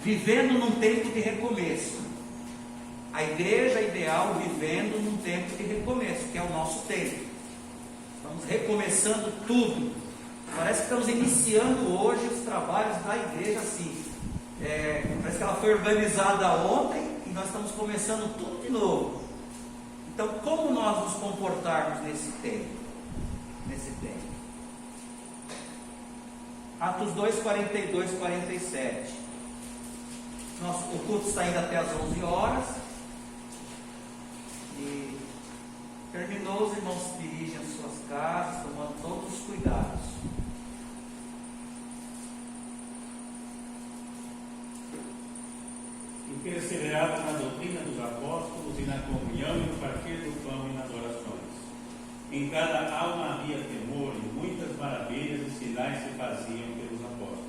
vivendo num tempo de recomeço. A igreja ideal vivendo num tempo de recomeço, que é o nosso tempo. Estamos recomeçando tudo. Parece que estamos iniciando hoje os trabalhos da igreja assim. Parece que ela foi organizada ontem e nós estamos começando tudo de novo. Então, como nós nos comportarmos nesse tempo? Atos 2, 42, 47. O culto está indo até às 11 horas. E terminou, os irmãos se dirigem às suas casas, tomando todos os cuidados. E perseveravam na doutrina dos apóstolos e na comunhão e no partir do pão e nas orações. Em cada alma havia temor e muitas maravilhas e sinais se faziam pelos apóstolos.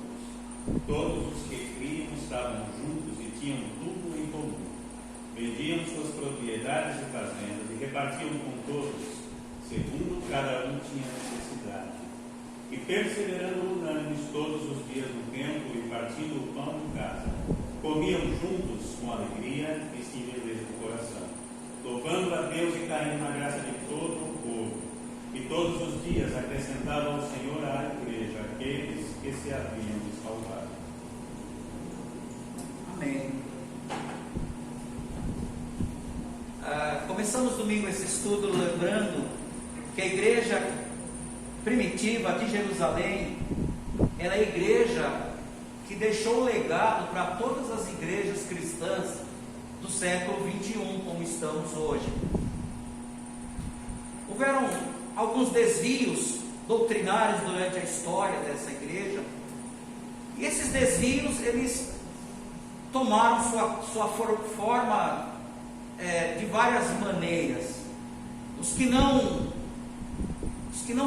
Todos os que criam estavam juntos e tinham tudo em comum. Vendiam suas propriedades e fazendas e repartiam com todos, segundo cada um tinha necessidade. E perseverando unânimes todos os dias no templo e partindo o pão em casa, comiam juntos com alegria e singeleza do coração, louvando a Deus e caindo na graça de todo o povo. E todos os dias acrescentavam ao Senhor à igreja aqueles que se haviam de salvar. Amém. Começamos domingo esse estudo lembrando que a igreja primitiva de Jerusalém era a igreja que deixou o legado para todas as igrejas cristãs do século 21, como estamos hoje. Houveram alguns desvios doutrinários durante a história dessa igreja, e esses desvios eles tomaram sua forma de várias maneiras. Os que não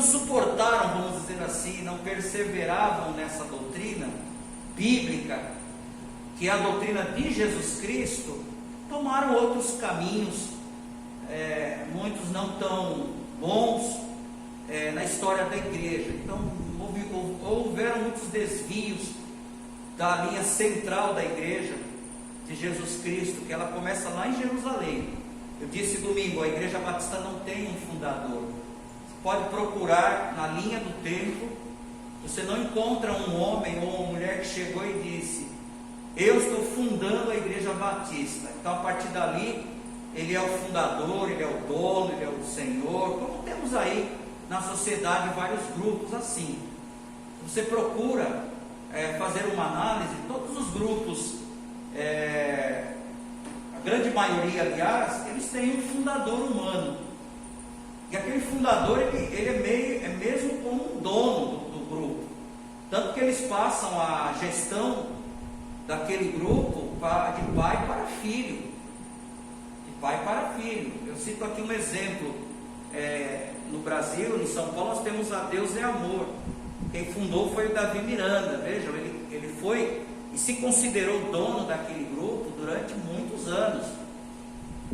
suportaram, vamos dizer assim, não perseveravam nessa doutrina bíblica, que é a doutrina de Jesus Cristo, tomaram outros caminhos, muitos não tão bons na história da igreja. Então houveram muitos desvios da linha central da igreja de Jesus Cristo, que ela começa lá em Jerusalém. Eu disse domingo, a igreja batista não tem um fundador. Você pode procurar na linha do tempo, você não encontra um homem ou uma mulher que chegou e disse: eu estou fundando a igreja batista. Então a partir dali ele é o fundador, ele é o dono, ele é o senhor. Como temos aí na sociedade vários grupos assim. Você procura fazer uma análise, todos os grupos, a grande maioria, aliás, eles têm um fundador humano. E aquele fundador, ele é mesmo como um dono do grupo. Tanto que eles passam a gestão daquele grupo de pai para filho. De pai para filho. Eu cito aqui um exemplo. No Brasil, em São Paulo, nós temos a Deus é Amor. Quem fundou foi o Davi Miranda. Vejam, ele foi e se considerou dono daquele grupo durante muitos anos.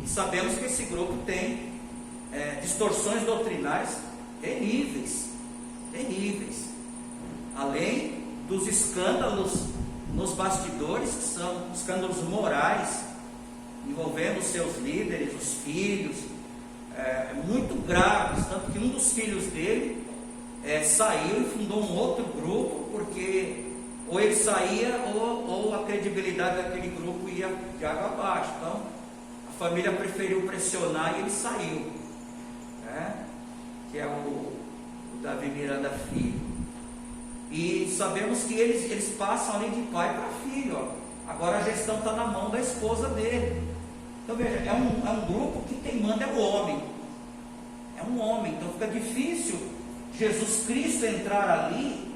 E sabemos que esse grupo tem distorções doutrinárias terríveis. Além dos escândalos nos bastidores, que são escândalos morais, envolvendo os seus líderes, os filhos, muito graves. Tanto que um dos filhos dele saiu e fundou um outro grupo, porque ou ele saía ou a credibilidade daquele grupo ia de água abaixo. Então a família preferiu pressionar e ele saiu, que é o Davi Miranda Filho. E sabemos que eles passam ali de pai para filho. Agora a gestão está na mão da esposa dele. Então veja, é um grupo que quem manda é o homem. É um homem. Então fica difícil Jesus Cristo entrar ali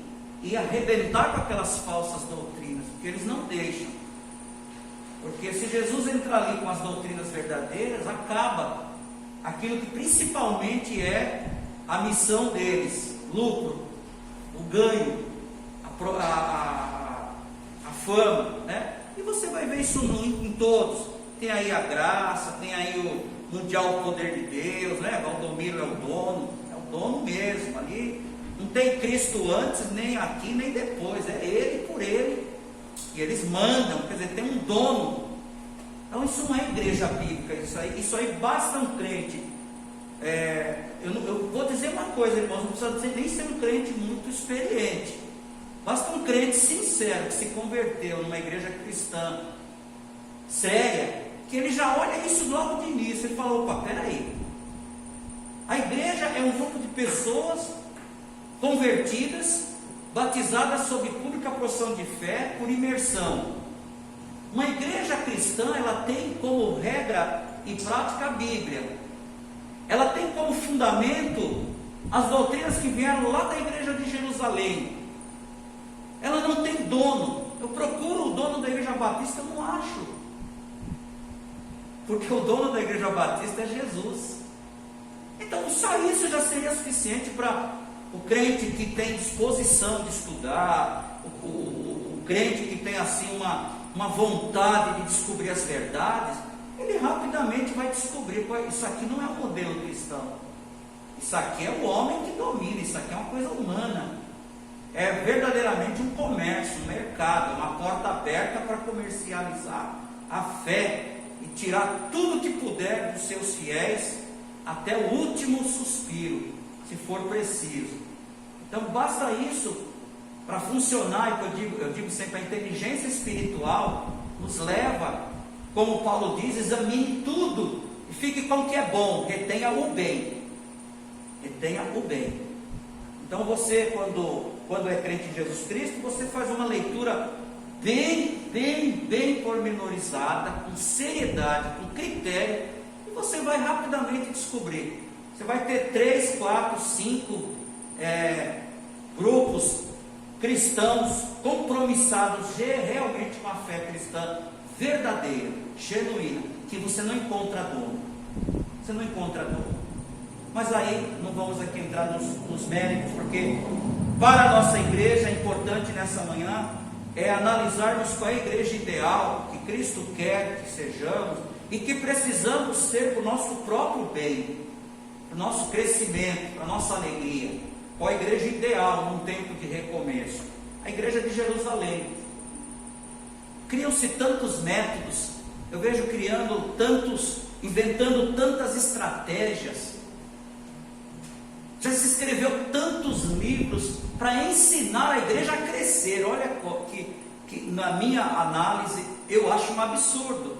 e arrebentar com aquelas falsas doutrinas, porque eles não deixam. Porque se Jesus entrar ali com as doutrinas verdadeiras, acaba aquilo que principalmente é a missão deles: lucro, o ganho, a fama, E você vai ver isso em todos. Tem aí a graça, tem aí o mundial poder de Deus, Valdomiro é o dono mesmo. Ali não tem Cristo antes, nem aqui, nem depois. É ele por ele. E eles mandam, quer dizer, tem um dono. Então isso não é igreja bíblica, isso aí basta um crente. Eu vou dizer uma coisa, irmãos, não precisa nem ser um crente muito experiente. Basta um crente sincero que se converteu numa igreja cristã séria, que ele já olha isso logo de início. Ele fala: opa, peraí, a igreja é um grupo de pessoas convertidas, batizadas sob pública profissão de fé por imersão. Uma igreja cristã, ela tem como regra e prática a Bíblia. Ela tem como fundamento as doutrinas que vieram lá da igreja de Jerusalém. Ela não tem dono. Eu procuro o dono da igreja batista, eu não acho. Porque o dono da igreja batista é Jesus. Então só isso já seria suficiente para o crente que tem disposição de estudar, o crente que tem assim uma vontade de descobrir as verdades. Ele rapidamente vai descobrir: isso aqui não é um modelo cristão, isso aqui é o homem que domina, isso aqui é uma coisa humana, é verdadeiramente um comércio, um mercado, uma porta aberta para comercializar a fé e tirar tudo que puder dos seus fiéis até o último suspiro, se for preciso. Então basta isso para funcionar. Eu digo sempre, a inteligência espiritual nos leva, como Paulo diz, examine tudo e fique com o que é bom, retenha o bem. Retenha o bem. Então você, quando é crente em Jesus Cristo, você faz uma leitura bem pormenorizada, com seriedade, com critério, e você vai rapidamente descobrir. Você vai ter 3, 4, 5 grupos cristãos compromissados realmente com a fé cristã verdadeira, genuína, que você não encontra dono. Você não encontra dono. Mas aí não vamos aqui entrar nos méritos, porque para a nossa igreja é importante nessa manhã analisarmos qual é a igreja ideal que Cristo quer que sejamos e que precisamos ser para o nosso próprio bem, para o nosso crescimento, para a nossa alegria. Qual a igreja ideal num tempo de recomeço? A igreja de Jerusalém. Criam-se tantos métodos, eu vejo inventando tantas estratégias. Já se escreveu tantos livros para ensinar a igreja a crescer. Olha que na minha análise eu acho um absurdo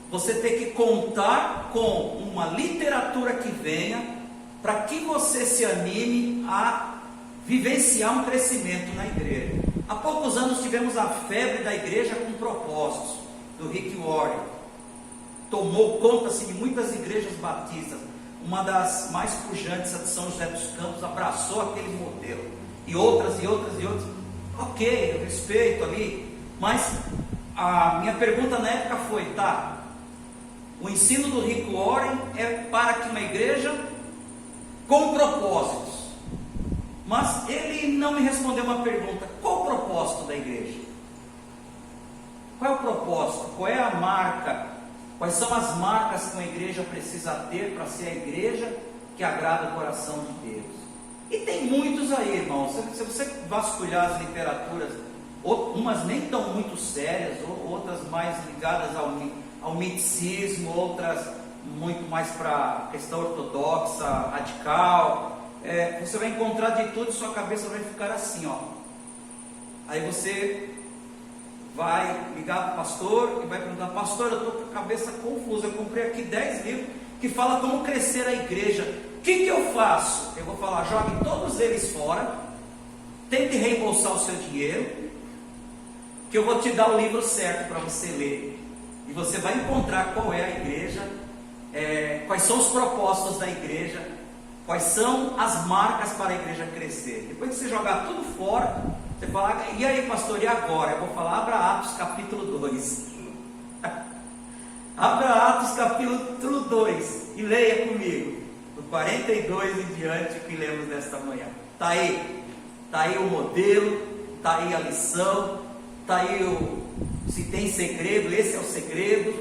você ter que contar com uma literatura que venha para que você se anime a vivenciar um crescimento na igreja. Há poucos anos tivemos a febre da igreja com propósitos, do Rick Warren. Tomou conta-se de muitas igrejas batistas. Uma das mais pujantes, a de São José dos Campos, abraçou aquele modelo. E outras. Ok, eu respeito ali. Mas a minha pergunta na época foi: o ensino do Rick Warren é para que uma igreja com propósitos. Mas ele não me respondeu uma pergunta: qual o propósito da igreja? Qual é o propósito? Qual é a marca? Quais são as marcas que uma igreja precisa ter para ser a igreja que agrada o coração de Deus? E tem muitos aí, irmãos. Se você vasculhar as literaturas, umas nem tão muito sérias, outras mais ligadas ao miticismo, outras muito mais para a questão ortodoxa, radical. Você vai encontrar de tudo e sua cabeça vai ficar assim, ó. Aí você vai ligar para o pastor e vai perguntar: pastor, eu estou com a cabeça confusa, eu comprei aqui 10 livros que falam como crescer a igreja, o que eu faço? Eu vou falar: jogue todos eles fora, tente reembolsar o seu dinheiro, que eu vou te dar o livro certo para você ler, e você vai encontrar qual é a igreja, quais são os propósitos da igreja, quais são as marcas para a igreja crescer. Depois que você jogar tudo fora, você fala: e aí, pastor, e agora? Eu vou falar: abra Atos capítulo 2. Abra Atos capítulo 2 e leia comigo, do 42 em diante, que lemos nesta manhã. Está aí o modelo, está aí a lição, está aí se tem segredo, esse é o segredo,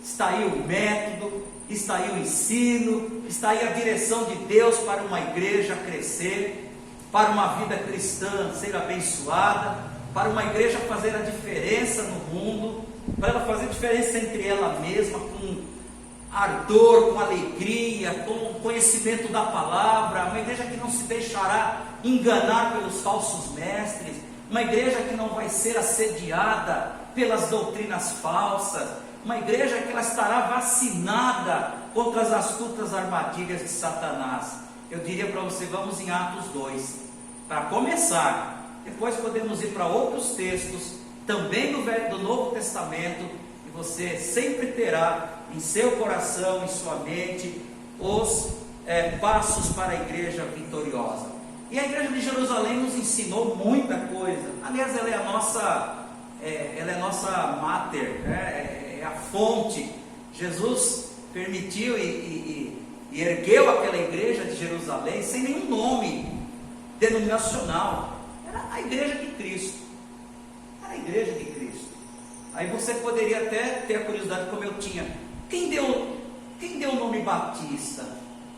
está aí o método, está aí o ensino, está aí a direção de Deus para uma igreja crescer, para uma vida cristã ser abençoada, para uma igreja fazer a diferença no para ela fazer diferença entre ela mesma, com ardor, com alegria, com conhecimento da palavra, uma igreja que não se deixará enganar pelos falsos mestres, uma igreja que não vai ser assediada pelas doutrinas falsas, uma igreja que ela estará vacinada contra as astutas armadilhas de Satanás. Eu diria para você, vamos em Atos 2, para começar, depois podemos ir para outros textos, também do Novo Testamento, e você sempre terá em seu coração, em sua mente, os passos para a igreja vitoriosa. E a igreja de Jerusalém nos ensinou muita coisa. Aliás, ela é a nossa máter, é a fonte. Jesus permitiu e ergueu aquela igreja de Jerusalém sem nenhum nome denominacional. Era a igreja de Cristo. Era a igreja de Cristo. Aí você poderia até ter a curiosidade, como eu tinha. Quem deu o nome Batista?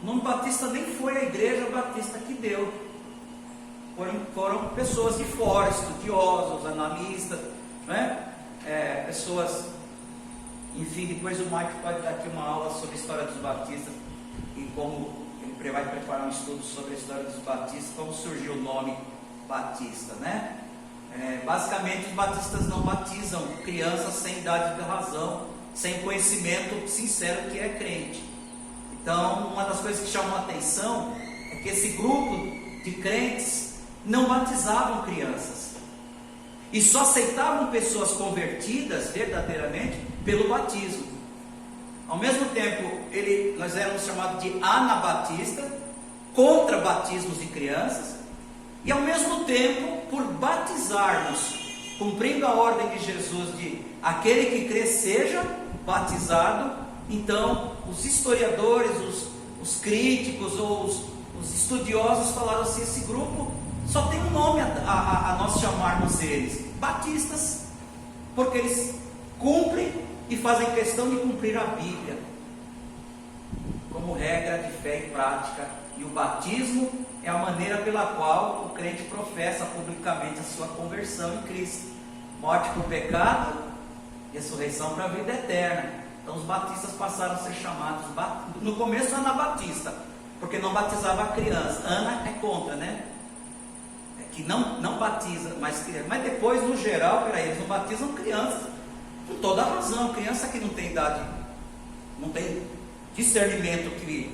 O nome Batista nem foi a igreja batista que deu. Foram pessoas de fora, estudiosos, analistas, né? Pessoas, enfim, depois o Mike pode dar aqui uma aula sobre a história dos batistas e como ele vai preparar um estudo sobre a história dos batistas, como surgiu o nome Batista, né? Basicamente, os batistas não batizam crianças sem idade de razão, sem conhecimento sincero que é crente. Então, uma das coisas que chamam a atenção é que esse grupo de crentes não batizavam crianças e só aceitavam pessoas convertidas verdadeiramente pelo batismo. Ao mesmo tempo, nós éramos chamados de anabatista, contra batismos de crianças, e ao mesmo tempo, por batizarmos, cumprindo a ordem de Jesus de aquele que crê seja batizado. Então os historiadores, os críticos ou os estudiosos falaram assim: esse grupo só tem um nome a nós chamarmos eles, batistas, porque eles cumprem e fazem questão de cumprir a Bíblia como regra de fé e prática, e o batismo é a maneira pela qual o crente professa publicamente a sua conversão em Cristo, morte para o pecado, ressurreição para a vida eterna. Então os batistas passaram a ser chamados, no começo anabatista, porque não batizava a criança. Ana é contra, né? Que não batiza mais criança. Mas depois, no geral, eles não batizam crianças, com toda a razão. Criança que não tem idade, não tem discernimento, que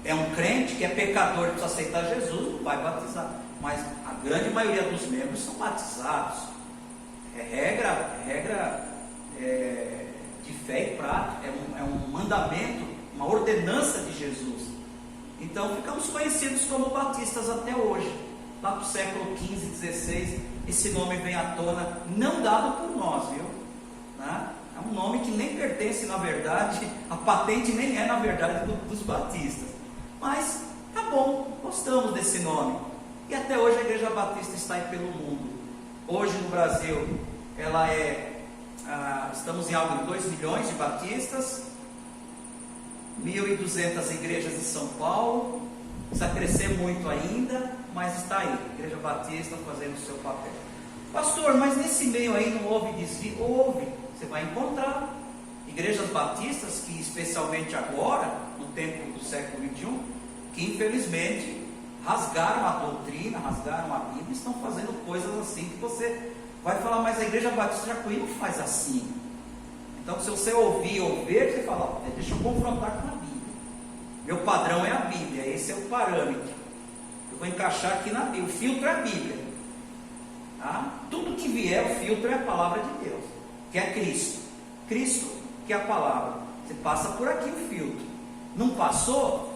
é um crente, que é pecador, que precisa aceitar Jesus, não vai batizar. Mas a grande maioria dos membros são batizados. É regra de fé e prática, é um mandamento, uma ordenança de Jesus. Então ficamos conhecidos como batistas até hoje. Lá para o século XV, XVI, esse nome vem à tona, não dado por nós, viu? Né? É um nome que nem pertence, na verdade, a patente nem é, na verdade, dos batistas. Mas tá bom, gostamos desse nome. E até hoje a Igreja Batista está aí pelo mundo. Hoje no Brasil, ela estamos em algo de 2 milhões de batistas, 1.200 igrejas em São Paulo. Precisa crescer muito ainda, mas está aí, Igreja Batista fazendo o seu papel. Pastor, mas nesse meio aí não houve desvio? Houve, você vai encontrar igrejas batistas que, especialmente agora, no tempo do século XXI, que infelizmente rasgaram a doutrina, rasgaram a Bíblia, estão fazendo coisas assim que você vai falar: mas a Igreja Batista de Jacuí não faz assim. Então, se você ouvir ou ver, você fala: deixa eu confrontar com a Bíblia. Meu padrão é a Bíblia, esse é o parâmetro. Eu vou encaixar aqui na Bíblia. O filtro é a Bíblia. Tá? Tudo que vier, o filtro é a palavra de Deus, que é Cristo. Cristo, que é a palavra. Você passa por aqui o filtro. Não passou,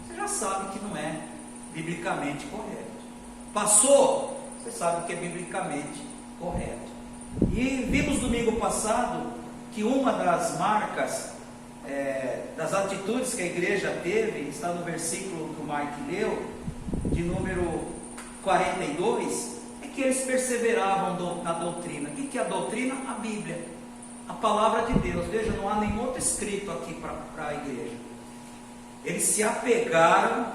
você já sabe que não é biblicamente correto. Passou, você sabe que é biblicamente correto. E vimos domingo passado que uma das marcas das atitudes que a igreja teve está no versículo que o Mike leu, de número 42, é que eles perseveravam na doutrina. O que é a doutrina? A Bíblia, a palavra de Deus. Veja, não há nenhum outro escrito aqui para a igreja. Eles se apegaram,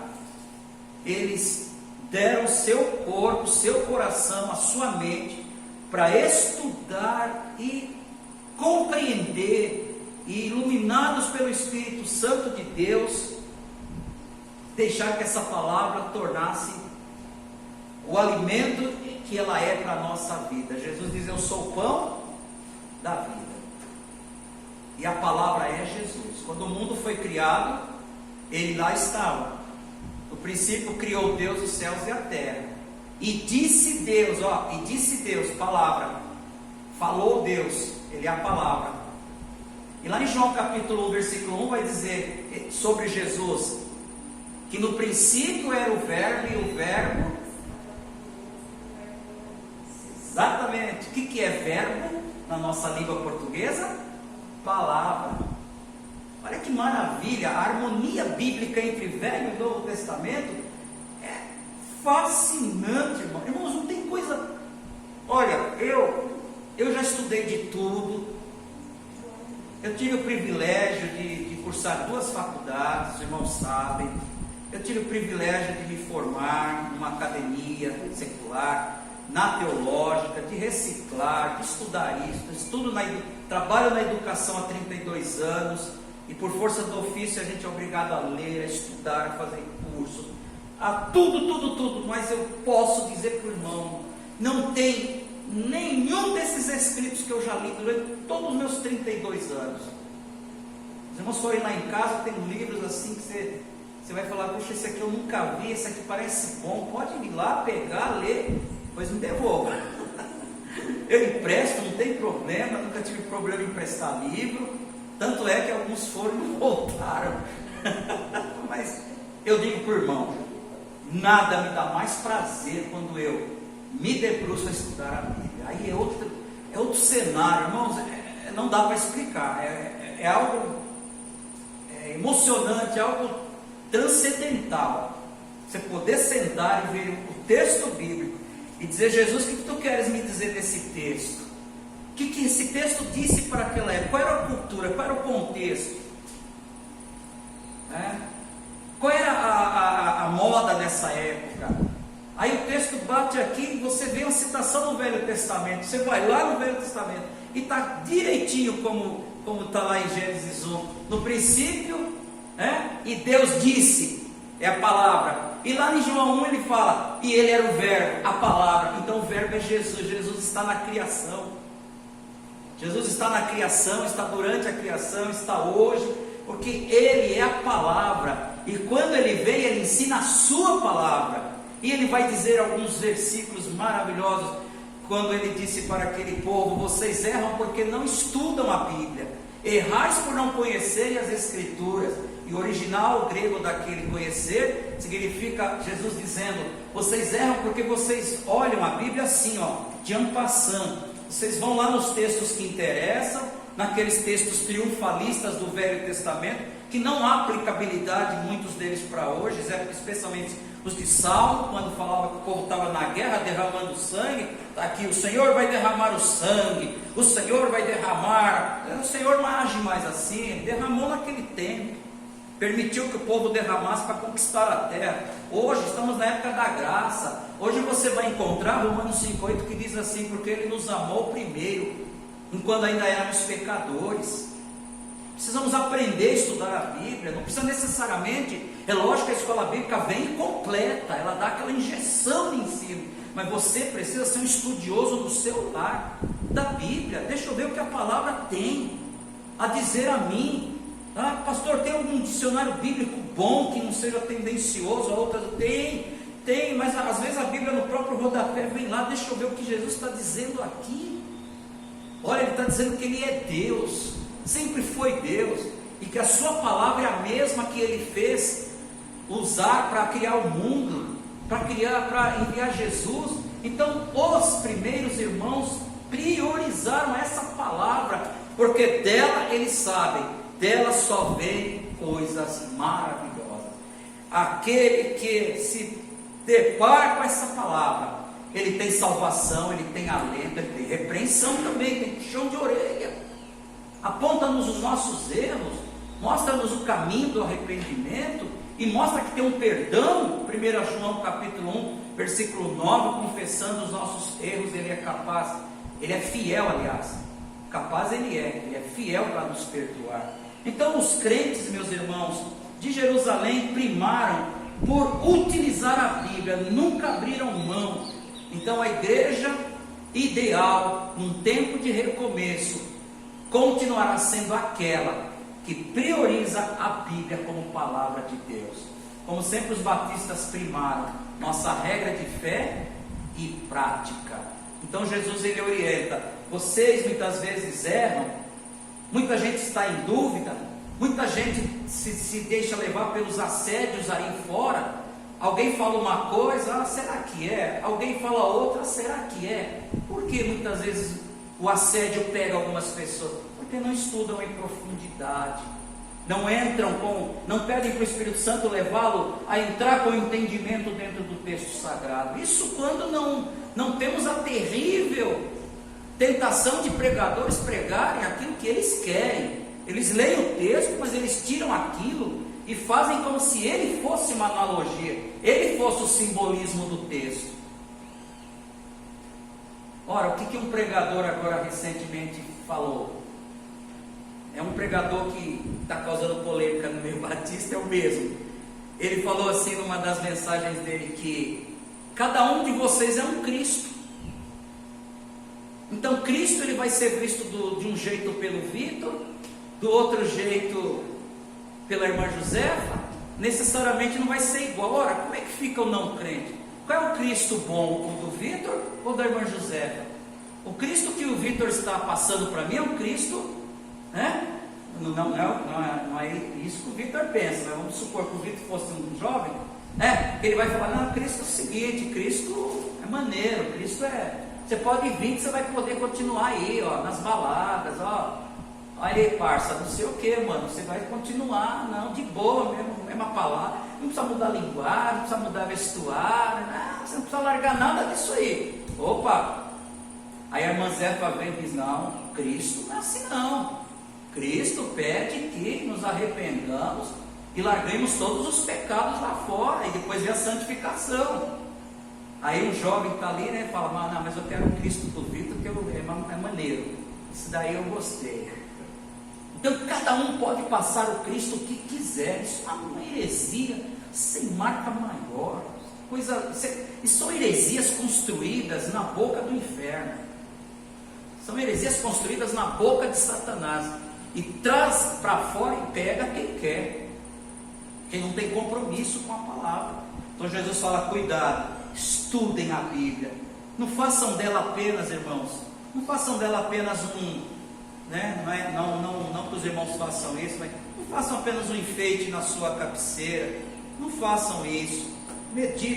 eles deram o seu corpo, o seu coração, a sua mente, para estudar e compreender e, iluminados pelo Espírito Santo de Deus, deixar que essa palavra tornasse o alimento que ela é para a nossa vida. Jesus diz: eu sou o pão da vida. E a palavra é Jesus. Quando o mundo foi criado, ele lá estava. No princípio criou Deus os céus e a terra. E disse Deus, palavra. Falou Deus, ele é a palavra. E lá em João capítulo 1, versículo 1 vai dizer sobre Jesus, que no princípio era o verbo, e o verbo, exatamente, o que é verbo na nossa língua portuguesa? Palavra. Olha que maravilha, a harmonia bíblica entre Velho e Novo Testamento é fascinante, irmão. Irmãos, não tem coisa. Olha, eu já estudei de tudo. Eu tive o privilégio de cursar 2 faculdades, os irmãos sabem. Eu tive o privilégio de me formar numa academia secular, na teológica, de reciclar, de estudar isso, trabalho na educação há 32 anos, e por força do ofício a gente é obrigado a ler, a estudar, a fazer curso, a tudo, mas eu posso dizer para o irmão, não tem nenhum desses escritos que eu já li durante todos os meus 32 anos. Os irmãos forem lá em casa, tem livros assim que você vai falar: puxa, esse aqui eu nunca vi, esse aqui parece bom, pode ir lá, pegar, ler, depois me devolva. Eu empresto, não tem problema, nunca tive problema em emprestar livro, tanto é que alguns foram e não voltaram. Mas eu digo para o irmão, nada me dá mais prazer quando eu me debruço a estudar a Bíblia. Aí é outro cenário, irmãos, não dá para explicar, é algo emocionante, algo transcendental. Você poder sentar e ver o texto bíblico e dizer: Jesus, o que tu queres me dizer desse texto? O que esse texto disse para aquela época? Qual era a cultura? Qual era o contexto? Qual era a moda dessa época? Aí o texto bate aqui e você vê uma citação no Velho Testamento. Você vai lá no Velho Testamento e está direitinho como está lá em Gênesis 1. No princípio, e Deus disse, é a palavra. E lá em João 1 ele fala, e ele era o verbo, a palavra. Então o verbo é Jesus. Jesus está na criação. Jesus está na criação, está durante a criação, está hoje, porque ele é a palavra. E quando ele vem, ele ensina a sua palavra. E ele vai dizer alguns versículos maravilhosos, quando ele disse para aquele povo: vocês erram porque não estudam a Bíblia, errais por não conhecerem as Escrituras. E o original grego daquele conhecer significa Jesus dizendo: vocês erram porque vocês olham a Bíblia assim, de en passant. Vocês vão lá nos textos que interessam, naqueles textos triunfalistas do Velho Testamento, que não há aplicabilidade, muitos deles, para hoje, especialmente os de Salmo, quando falava que o povo estava na guerra derramando sangue. Está aqui: o Senhor vai derramar o sangue, o Senhor vai derramar. O Senhor não age mais assim, derramou naquele tempo, permitiu que o povo derramasse para conquistar a terra. Hoje estamos na época da graça. Hoje você vai encontrar Romanos 5,8 que diz assim: porque Ele nos amou primeiro, enquanto ainda éramos pecadores. Precisamos aprender a estudar a Bíblia. Não precisa necessariamente, é lógico que a escola bíblica vem completa, ela dá aquela injeção de ensino, mas você precisa ser um estudioso do seu lar, da Bíblia. Deixa eu ver o que a palavra tem a dizer a mim. Pastor, tem algum dicionário bíblico bom que não seja tendencioso a outras? Tem, mas às vezes a Bíblia no próprio rodapé vem lá: deixa eu ver o que Jesus está dizendo aqui. Olha, Ele está dizendo que Ele é Deus, sempre foi Deus, e que a sua palavra é a mesma que Ele fez usar para criar o mundo, para enviar Jesus. Então os primeiros irmãos priorizaram essa palavra, porque dela eles sabem, dela só vem coisas maravilhosas. Aquele que se depara com essa palavra, ele tem salvação, ele tem alento, ele tem repreensão também, tem puxão de orelha, aponta-nos os nossos erros, mostra-nos o caminho do arrependimento e mostra que tem um perdão. 1 João capítulo 1, versículo 9, confessando os nossos erros, ele é capaz, ele é fiel, aliás, Capaz Ele é fiel para nos perdoar. Então os crentes, meus irmãos, de Jerusalém primaram por utilizar a Bíblia, nunca abriram mão. Então a igreja ideal, num tempo de recomeço, continuará sendo aquela que prioriza a Bíblia como palavra de Deus. Como sempre os batistas primaram, nossa regra de fé e prática. Então Jesus ele orienta, vocês muitas vezes erram, muita gente está em dúvida, muita gente se deixa levar pelos assédios aí fora. Alguém fala uma coisa, será que é? Alguém fala outra, será que é? Por que muitas vezes o assédio pega algumas pessoas? Porque não estudam em profundidade, não pedem para o Espírito Santo levá-lo a entrar com entendimento dentro do texto sagrado. Isso quando não temos a terrível tentação de pregadores pregarem aquilo que eles querem. Eles leem o texto, mas eles tiram aquilo e fazem como se ele fosse uma analogia, ele fosse o simbolismo do texto. Ora, o que um pregador agora recentemente falou? É um pregador que está causando polêmica no meio batista, é o mesmo. Ele falou assim numa das mensagens dele que cada um de vocês é um Cristo. Então Cristo ele vai ser visto de um jeito pelo Vitor, do outro jeito pela irmã Josefa, necessariamente não vai ser igual. Ora, como é que fica o não crente? Qual é o Cristo bom, o do Vitor ou da irmã Josefa? O Cristo que o Vitor está passando para mim é um Cristo, né? Não é isso que o Vitor pensa, mas vamos supor que o Vitor fosse um jovem, ele vai falar, não, Cristo é o seguinte, Cristo é maneiro, Cristo é, você pode vir que você vai poder continuar aí, ó, nas baladas, ó, olha aí, parça, não sei o que, mano, você vai continuar, não, de boa mesmo, mesma palavra, não precisa mudar linguagem, não precisa mudar vestuário, não, você não precisa largar nada disso aí. Opa! Aí a irmã Zefa vem e diz, não, Cristo não é assim não. Cristo pede que nos arrependamos e larguemos todos os pecados lá fora, e depois vem a santificação. Aí o jovem está ali, né, fala, não, mas eu quero o Cristo do Vitor, que é maneiro, isso daí eu gostei. Então cada um pode passar o Cristo que quiser. Isso é uma heresia sem marca maior. Isso são heresias construídas na boca do inferno. São heresias construídas na boca de Satanás. E traz para fora e pega quem quer. Quem não tem compromisso com a palavra. Então Jesus fala, cuidado, estudem a Bíblia. Não façam dela apenas, irmãos, não façam dela apenas não que os irmãos façam isso, mas não façam apenas um enfeite na sua cabeceira. Não façam isso. Meditem